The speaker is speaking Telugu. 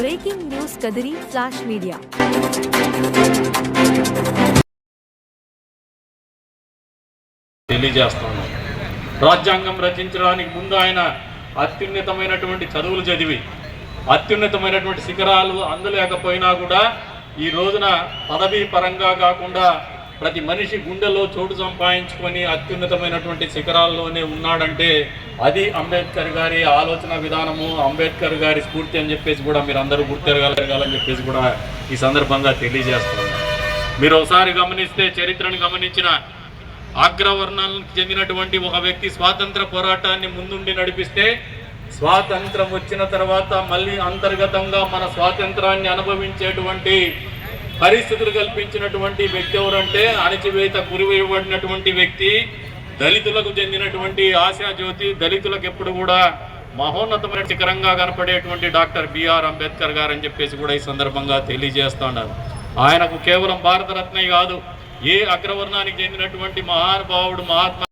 Breaking news Kadiri flash media. తెలియజేస్తాను. రాజ్యాంగం రచించడానికి ముందు ఆయన అత్యున్నతమైనటువంటి చదువులు చదివి అత్యున్నతమైనటువంటి శిఖరాలు అందలేకపోయినా కూడా ఈ రోజున పదవీ పరంగా కాకుండా ప్రతి మనిషి గుండెలో చోటు సంపాదించుకొని అత్యున్నతమైనటువంటి శిఖరాల్లోనే ఉన్నాడంటే అది అంబేద్కర్ గారి ఆలోచన విధానము, అంబేద్కర్ గారి స్ఫూర్తి అని చెప్పేసి కూడా మీరు అందరూ గుర్తెరగలగాలని చెప్పేసి కూడా ఈ సందర్భంగా తెలియజేస్తున్నాను. మీరు ఒకసారి గమనిస్తే, చరిత్రను గమనించిన అగ్రవర్ణాలకు చెందినటువంటి ఒక వ్యక్తి స్వాతంత్ర పోరాటాన్ని ముందుండి నడిపిస్తే, స్వాతంత్రం వచ్చిన తర్వాత మళ్ళీ అంతర్గతంగా మన స్వాతంత్రాన్ని అనుభవించేటువంటి పరిస్థితులు కల్పించినటువంటి వ్యక్తి ఎవరంటే, అణచివేత గురివేయబడినటువంటి వ్యక్తి, దళితులకు చెందినటువంటి ఆశాజ్యోతి, దళితులకు ఎప్పుడు కూడా మహోన్నతమైన శిఖరంగా కనపడేటువంటి డాక్టర్ బిఆర్ అంబేద్కర్ గారు అని చెప్పేసి కూడా ఈ సందర్భంగా తెలియజేస్తున్నారు. ఆయనకు కేవలం భారతరత్న కాదు, ఏ అగ్రవర్ణానికి చెందినటువంటి మహానుభావుడు మహాత్మా